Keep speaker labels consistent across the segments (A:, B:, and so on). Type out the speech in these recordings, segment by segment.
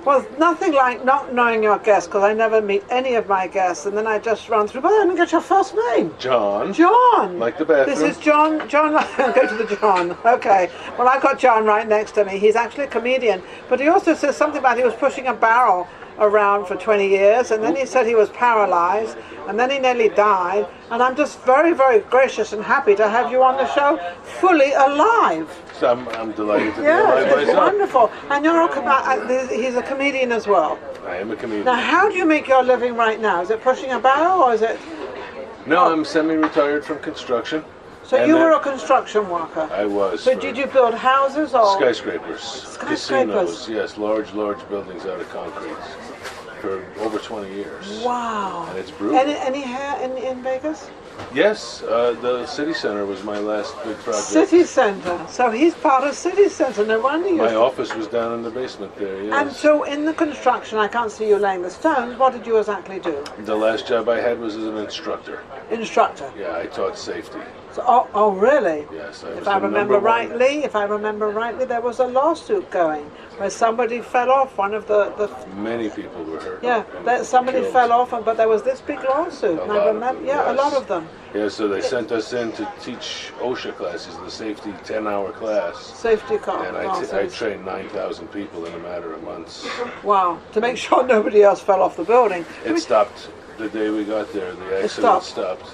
A: Well, nothing like not knowing your guests, because I never meet any of my guests, and then I just run through. But I didn't get your first name.
B: John.
A: John.
B: Like the bathroom.
A: This is John. John. Go to the John. Okay. Well, I've got John right next to me. He's actually a comedian, but he also says something about he was pushing a barrel around for 20 years, and then he said he was paralyzed, and then he nearly died. And I'm just very, very gracious and happy to have you on the show, fully alive.
B: So I'm delighted to be
A: Yeah,
B: alive
A: it's
B: myself.
A: wonderful. And you're he's a comedian as well.
B: I am a comedian.
A: Now, how do you make your living right now? Is it pushing a barrel, or is it?
B: No, I'm semi-retired from construction.
A: So
B: And
A: you were a construction worker.
B: I was.
A: So did you build houses or
B: Skyscrapers.
A: Skyscrapers.
B: Casinos, yes, large buildings out of concrete for over 20 years.
A: Wow.
B: And it's brutal.
A: Any hair in Vegas?
B: Yes, the city center was my last big project.
A: City Center. So he's part of City Center. No wonder you.
B: My office was down in the basement there, yes.
A: And so in the construction, I can't see you laying the stones. What did you exactly do?
B: The last job I had was as an instructor.
A: Instructor.
B: Yeah, I taught safety.
A: So, oh, really?
B: Yes,
A: If I remember rightly, there was a lawsuit going where somebody fell off. One of the
B: Many people were hurt.
A: yeah, somebody
B: Killed.
A: fell off, but there was this big lawsuit.
B: A
A: And I
B: lot of
A: remember,
B: them,
A: yeah, a
B: yes.
A: lot of them.
B: Yeah, so they sent us in to teach OSHA classes, the safety 10-hour class.
A: Safety car.
B: And I trained 9,000 people in a matter of months.
A: Wow, to make sure nobody else fell off the building.
B: It stopped the day we got there. The accident stopped.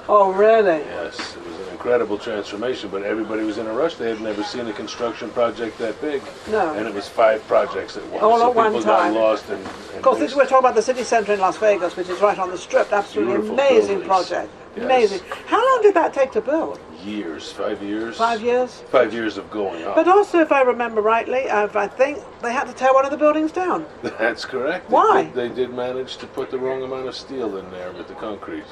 A: Oh, really?
B: Yes, it was an incredible transformation, but everybody was in a rush. They had never seen a construction project that big.
A: No.
B: And it was 5 projects at once.
A: All
B: so
A: at one
B: people
A: time.
B: got lost and
A: Of course, we're talking about the city centre in Las Vegas, which is right on the strip. Absolutely
B: Beautiful
A: amazing
B: buildings.
A: project.
B: Yes.
A: Amazing. How long did that take to build?
B: years, 5 years.
A: 5 years?
B: 5 years of going up.
A: But also, if I remember rightly, I think they had to tear one of the buildings down.
B: That's correct.
A: Why?
B: They did manage to put the wrong amount of steel in there with the concrete.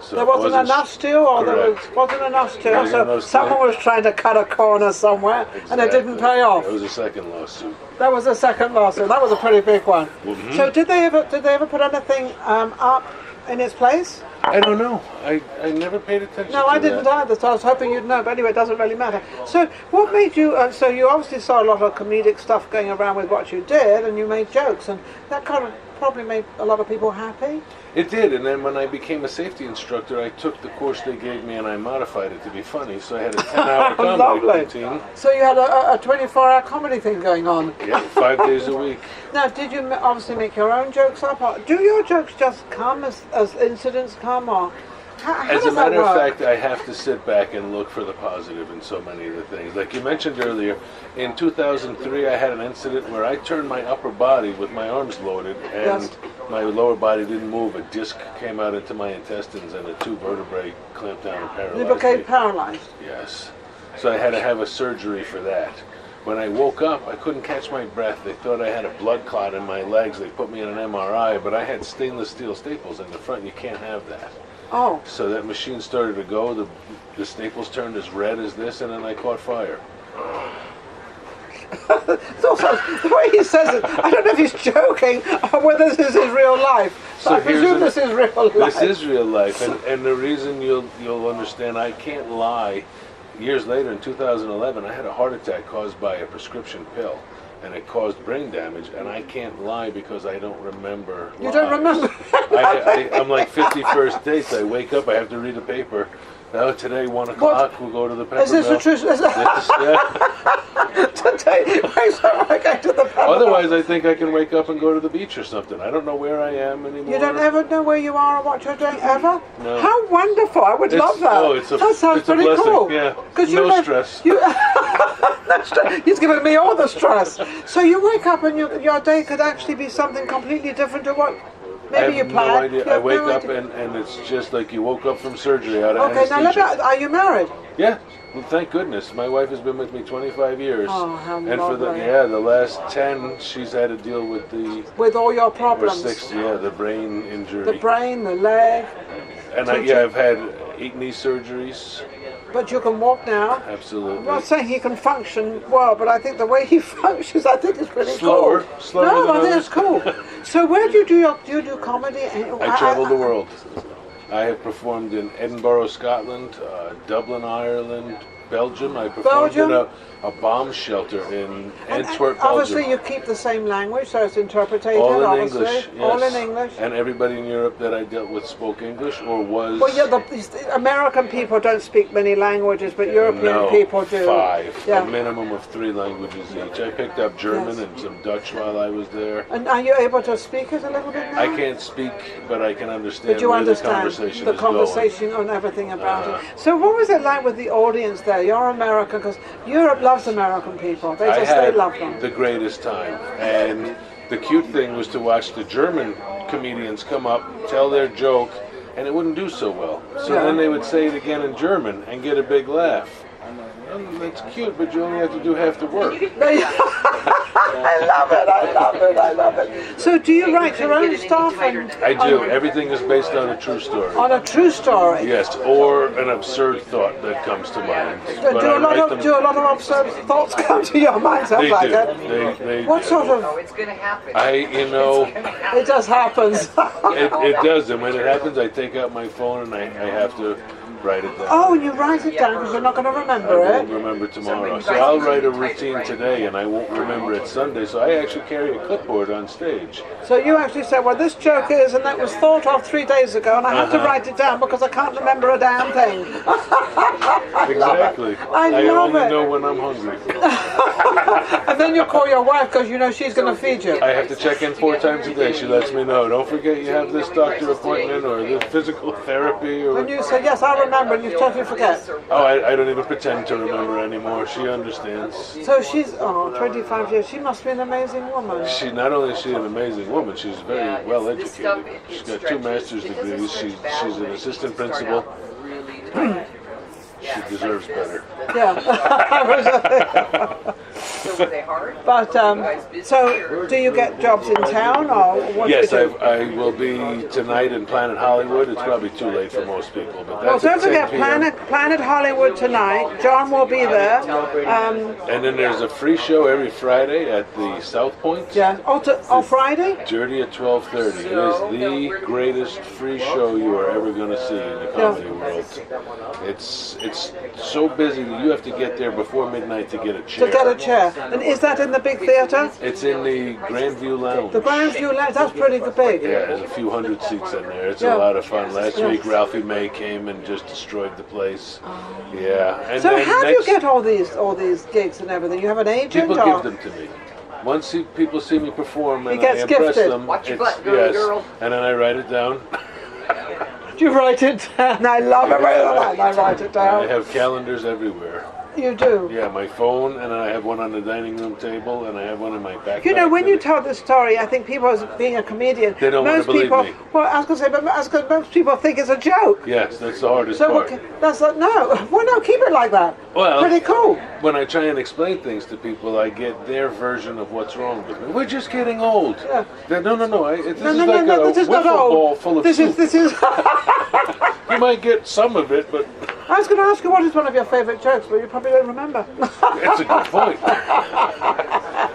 B: So
A: There wasn't enough steel, or there wasn't enough steel,
B: There
A: so
B: wasn't
A: someone was trying to cut a corner somewhere, and it didn't pay off.
B: That was a second lawsuit.
A: That was the second lawsuit. That was a pretty big one.
B: Mhm.
A: So did they ever put anything up in its place?
B: I don't know. I never paid attention
A: No,
B: to
A: I didn't
B: that.
A: either, so I was hoping you'd know. But anyway, it doesn't really matter. So what made you, so you obviously saw a lot of comedic stuff going around with what you did, and you made jokes, and that kind of probably made a lot of people happy.
B: It did, and then when I became a safety instructor, I took the course they gave me and I modified it to be funny, so I had a 10-hour comedy
A: Lovely.
B: routine.
A: So you had a 24-hour comedy thing going on.
B: Yeah, 5 days a week.
A: Now, did you obviously make your own jokes up, or do your jokes just come as incidents come, or how
B: As a
A: does that
B: matter of
A: work?
B: fact, I have to sit back and look for the positive in so many of the things. Like you mentioned earlier, in 2003 I had an incident where I turned my upper body with my arms loaded and
A: Yes.
B: my lower body didn't move. A disc came out into my intestines and the 2 vertebrae clamped down and paralyzed
A: You became
B: me.
A: paralyzed.
B: Yes. So I had to have a surgery for that. When I woke up, I couldn't catch my breath. They thought I had a blood clot in my legs. They put me in an MRI, but I had stainless steel staples in the front. You can't have that.
A: Oh,
B: So that machine started to go, the staples turned as red as this, and then I caught fire.
A: it's also the way he says it. I don't know if he's joking or whether this is his real life. So I
B: here's
A: presume this is real life.
B: This is real life, and the reason you'll understand, I can't lie. Years later, in 2011, I had a heart attack caused by a prescription pill, and it caused brain damage, and I can't lie because I don't remember.
A: You don't remember?
B: I'm like 51st dates. I wake up, I have to read a paper. Oh, today 1 o'clock, we'll go to the pepper
A: Is this
B: mill.
A: a true?
B: Yes, yeah.
A: Today, I go to the pepper.
B: Otherwise, I think I can wake up and go to the beach or something. I don't know where I am anymore.
A: You don't ever know where you are or what you're doing ever?
B: No.
A: How wonderful! I would love that.
B: Oh,
A: that sounds
B: it's a
A: pretty
B: blessing.
A: cool.
B: Yeah.
A: 'Cause
B: No stress.
A: No stress. He's giving me all the stress. So you wake up and your day could actually be something completely different to what maybe you
B: I have
A: planned.
B: no idea.
A: You
B: I
A: have
B: wake
A: no
B: up
A: idea.
B: and it's just like you woke up from surgery out of
A: Okay, now let
B: anesthesia.
A: me, are you married?
B: Yeah. Well, thank goodness. My wife has been with me 25 years.
A: Oh, how
B: and for
A: lovely.
B: the last 10, she's had to deal with
A: With all your
B: or
A: problems.
B: 6, the brain injury.
A: The brain, the leg.
B: And I've had 8 knee surgeries.
A: But you can walk now.
B: Absolutely.
A: I'm not saying he can function well, but I think the way he functions, I think is pretty
B: Slower
A: cool.
B: than
A: No, I think
B: others.
A: it's cool. So where do you do comedy?
B: I travel the world. I have performed in Edinburgh, Scotland, Dublin, Ireland, Belgium. I performed
A: Belgium?
B: in a bomb shelter in Antwerp,
A: Obviously,
B: Belgium.
A: you keep the same language, so it's interpreted.
B: All in
A: obviously.
B: English, yes.
A: All in English.
B: And everybody in Europe that I dealt with spoke English or was...
A: Well, yeah, the American people don't speak many languages, but European people do.
B: 5.
A: Yeah.
B: A minimum of 3 languages each. I picked up German and some Dutch while I was there.
A: And are you able to speak it a little bit now?
B: I can't speak, but I can understand
A: But you
B: where
A: understand
B: the conversation is
A: and everything about it. So what was it like with the audience there? You're American, because Europe loves American people. They love them.
B: The greatest time. And the cute thing was to watch the German comedians come up, tell their joke, and it wouldn't do so well. So then they would say it again in German and get a big laugh. And that's cute, but you only have to do half the work.
A: I love it. So do you write your own stuff?
B: I do. Everything is based on a true story.
A: On a true story?
B: Yes, or an absurd thought that comes to mind.
A: Do a lot of absurd thoughts come to your mind?
B: They
A: like
B: do.
A: It? What sort of...
C: It's going to happen.
A: It just happens.
B: It does, and when it happens, I take out my phone and I have to write it down.
A: Oh, and you write it down because you're not going to remember
B: I
A: it?
B: won't remember tomorrow. So I'll write a routine today and I won't remember it Sunday, so I actually carry a clipboard on stage.
A: So you actually said, well, this joke is, and that was thought of 3 days ago, and I have to write it down because I can't remember a damn thing.
B: Exactly.
A: I love
B: only
A: it.
B: know when I'm hungry.
A: And then you call your wife because you know she's going to feed you.
B: I have to check in 4 times a day. She lets me know. Don't forget you have this doctor appointment or this physical therapy. Or...
A: And you say, yes, I remember, and you totally forget.
B: Oh, I don't even pretend to remember anymore. She understands.
A: So she's, 25 years. She must be an amazing woman.
B: Not only is she an amazing woman, she's very well educated. She's got 2 master's degrees. She's an assistant principal. She deserves better.
A: Yeah. But so, do you get jobs in town, or what?
B: Yes,
A: do you do?
B: I will be tonight in Planet Hollywood. It's probably too late for most people, but
A: Well,
B: that's
A: don't
B: at 10
A: forget
B: p.m.
A: Planet Hollywood tonight. John will be there.
B: And then there's a free show every Friday at the South Point.
A: Yeah. On Friday?
B: Dirty at 12:30. It is the greatest free show you are ever going to see in the comedy world. It's so busy that you have to get there before midnight to get a chair.
A: To get a chair. And is that in the big theater?
B: It's in the Grandview Lounge.
A: The Grandview Lounge, that's pretty big.
B: Yeah, there's a few hundred seats in there. It's a lot of fun. Last week, Ralphie May came and just destroyed the place. Yeah. And
A: So
B: then
A: how do you get all these gigs and everything? You have an agent?
B: people
A: or?
B: give them to me. Once people see me perform and
A: gets
B: I impress
A: gifted.
B: them,
C: Watch your butt, girl.
B: and then I write it down.
A: Do you write it down? I love it. I write it
B: I
A: down.
B: have calendars everywhere.
A: You do?
B: Yeah, my phone, and then I have one on the dining room table, and I have one in my backpack.
A: You know, when you tell this story, I think people, as being a comedian,
B: They don't want
A: most
B: to believe
A: people,
B: me.
A: well, I was going to say, but most people think it's a joke.
B: Yes, that's the hardest
A: So
B: part.
A: that's like, no, well, no, keep it like that.
B: Well,
A: Pretty cool.
B: When I try and explain things to people, I get their version of what's wrong with me. We're just getting old.
A: Yeah.
B: No. This
A: No,
B: is
A: no,
B: like
A: no,
B: a
A: this is not
B: wiffle
A: old.
B: ball full of
A: This
B: soup.
A: is.
B: You might get some of it, but
A: I was going to ask you what is one of your favourite jokes, but you probably don't remember.
B: it's a good point.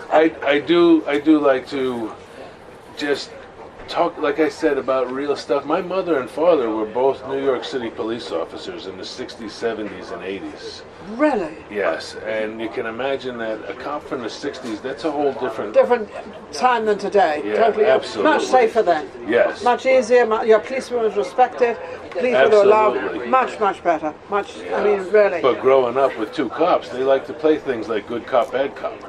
B: I do like to just talk, like I said, about real stuff. My mother and father were both New York City police officers in the 60s, 70s, and 80s.
A: Really?
B: Yes, and you can imagine that a cop from the 60s, that's a whole different...
A: Different time than today.
B: Yeah,
A: totally.
B: absolutely.
A: Much safer then.
B: Yes.
A: Much easier. Your policeman was respected. Policemen were loved.
B: Absolutely.
A: Much better. Much. I mean, really.
B: But growing up with 2 cops, they like to play things like good cop, bad cop.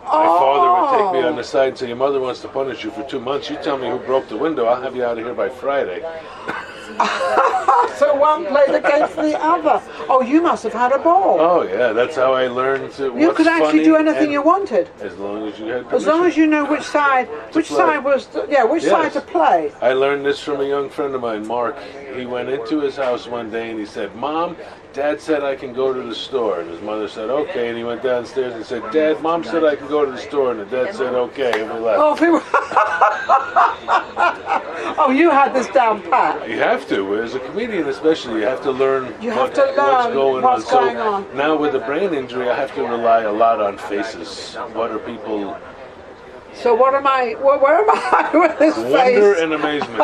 B: My father would take me on the side and say, your mother wants to punish you for 2 months. You tell me who broke the window, I'll have you out of here by Friday.
A: So one played against the other. Oh, you must have had a ball.
B: Oh yeah, that's how I learned to.
A: You could actually do anything
B: and
A: you wanted.
B: as long as you had permission.
A: As long as you know which side
B: play.
A: side to play.
B: I learned this from a young friend of mine, Mark. He went into his house one day and he said, Mom, Dad said I can go to the store. And his mother said, okay. And he went downstairs and said, Dad, Mom said I can go to the store. And the dad said, okay. And we left.
A: Oh, people. Oh, you had this down pat.
B: You have to. As a comedian especially, you have to learn,
A: What's going on.
B: Now with a brain injury, I have to rely a lot on faces. What are people
A: So what am I? Where am I with this face?
B: Wonder and amazement.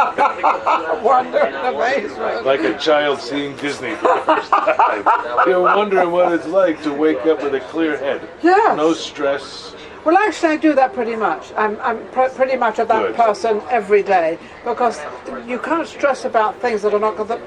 A: Wonder and amazement.
B: Like a child seeing Disney for the first time. You're wondering what it's like to wake up with a clear head.
A: Yes.
B: No stress.
A: Well, actually, I do that pretty much. I'm pretty much of that
B: Good.
A: person every day, because you can't stress about things that are not going to.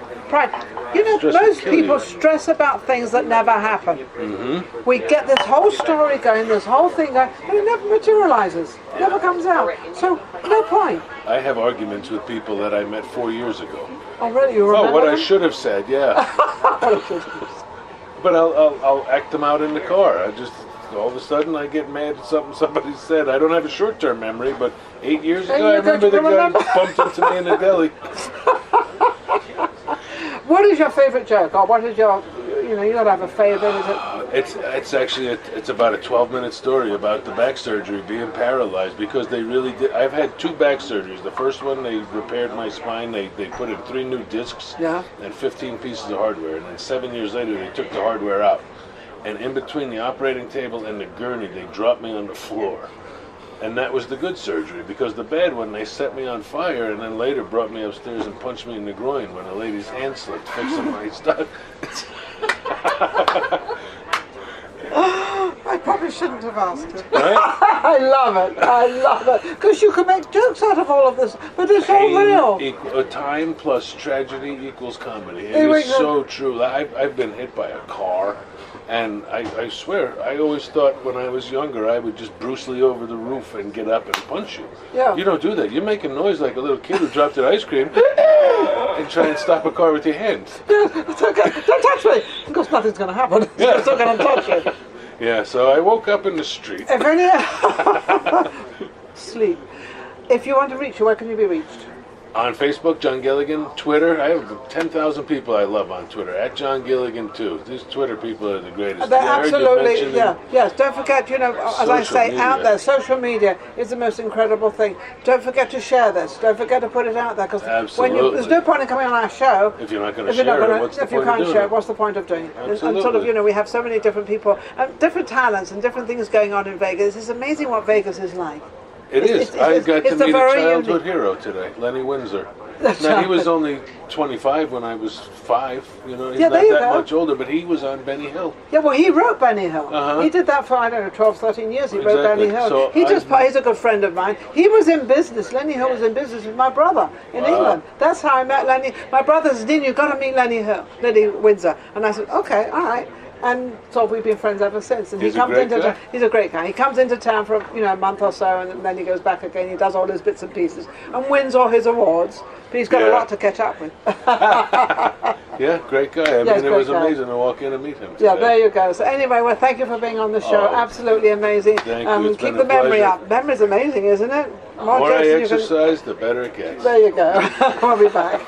A: You know,
B: Stress will
A: most
B: kill
A: people
B: you.
A: stress about things that never happen. Mm-hmm. We get this whole story going, this whole thing going, and it never materializes, never comes out. So, no point.
B: I have arguments with people that I met 4 years ago.
A: Oh, really? You remember
B: Oh, what I
A: them?
B: should have said, yeah. But I'll act them out in the car. I just, all of a sudden, I get mad at something somebody said. I don't have a short-term memory, but 8 years ago, I remember the guy bumped into me in the deli.
A: What is your favorite joke? Or what is your, you know, you gotta have a favorite, is it?
B: It's actually it's about a 12-minute story about the back surgery, being paralyzed, because they really did. I've had 2 back surgeries. The first one, they repaired my spine. They put in 3 new discs and 15 pieces of hardware. And then 7 years later, they took the hardware out. And in between the operating table and the gurney, they dropped me on the floor. And that was the good surgery, because the bad one, they set me on fire and then later brought me upstairs and punched me in the groin when a lady's hand slipped fixing my stuff.
A: I probably shouldn't have asked it.
B: Right?
A: I love it. Because you can make jokes out of all of this, but it's all real.
B: Time plus tragedy equals comedy.
A: There we
B: It is
A: go.
B: so true. I've been hit by a car, and I swear, I always thought when I was younger I would just Bruce Lee over the roof and get up and punch you.
A: Yeah.
B: You don't do that. You make a noise like a little kid who dropped an ice cream and try and stop a car with your hands.
A: It's okay. Don't touch me. Because nothing's going to happen.
B: Yeah.
A: It's not going to touch you.
B: Yeah, so I woke up in the street.
A: If any... Sleep. If you want to reach you, where can you be reached?
B: On Facebook, John Gillian. Twitter, I have 10,000 people I love on Twitter. At John Gillian, too. These Twitter people are the greatest.
A: They're
B: I heard you
A: absolutely,
B: mentioning
A: yes. Don't forget, you know, as I
B: social
A: say,
B: media.
A: out there, social media is the most incredible thing. Don't forget to share this. Don't forget to put it out there, because there's no point in coming on our show
B: if you're not going to share it. What's the
A: if you
B: point of
A: can't
B: doing
A: share
B: it?
A: it. What's the point of doing it? And sort of,
B: Absolutely.
A: you know, we have so many different people, and different talents, and different things going on in Vegas. It's amazing what Vegas is like.
B: It is. I got to
A: it's
B: meet a
A: very
B: childhood
A: unique.
B: hero today, Lenny Windsor.
A: That's
B: Now, he
A: right.
B: was only 25 when I was 5. You know, he's
A: Yeah,
B: not
A: there you
B: that
A: go.
B: much older, but he was on Benny Hill.
A: Yeah, well, he wrote Benny Hill.
B: Uh-huh.
A: He did that for, I don't know, 12, 13 years. He wrote
B: Exactly.
A: Benny Hill.
B: So
A: He's a good friend of mine. He was in business. Lenny Hill was in business with my brother in England. That's how I met Lenny. My brother said, Dean, you've got to meet Lenny Windsor. And I said, okay, all right. And so we've been friends ever since. And
B: He's
A: he
B: a
A: comes
B: great
A: into
B: guy.
A: he's a great guy. He comes into town for a month or so, and then he goes back again. He does all his bits and pieces and wins all his awards. But he's got a
B: Yeah.
A: lot to catch up with.
B: Yeah, great guy. I
A: Yes,
B: mean, it was
A: great guy.
B: amazing to walk in and meet him.
A: Yeah,
B: today.
A: there you go. So anyway, well, thank you for being on the show.
B: Oh,
A: Absolutely amazing.
B: thank you. It's
A: Keep
B: been
A: the
B: a
A: memory
B: pleasure.
A: up. Memory's amazing, isn't it?
B: The more I
A: jokes than you can-
B: exercise, the better it gets.
A: There you go. We'll be back.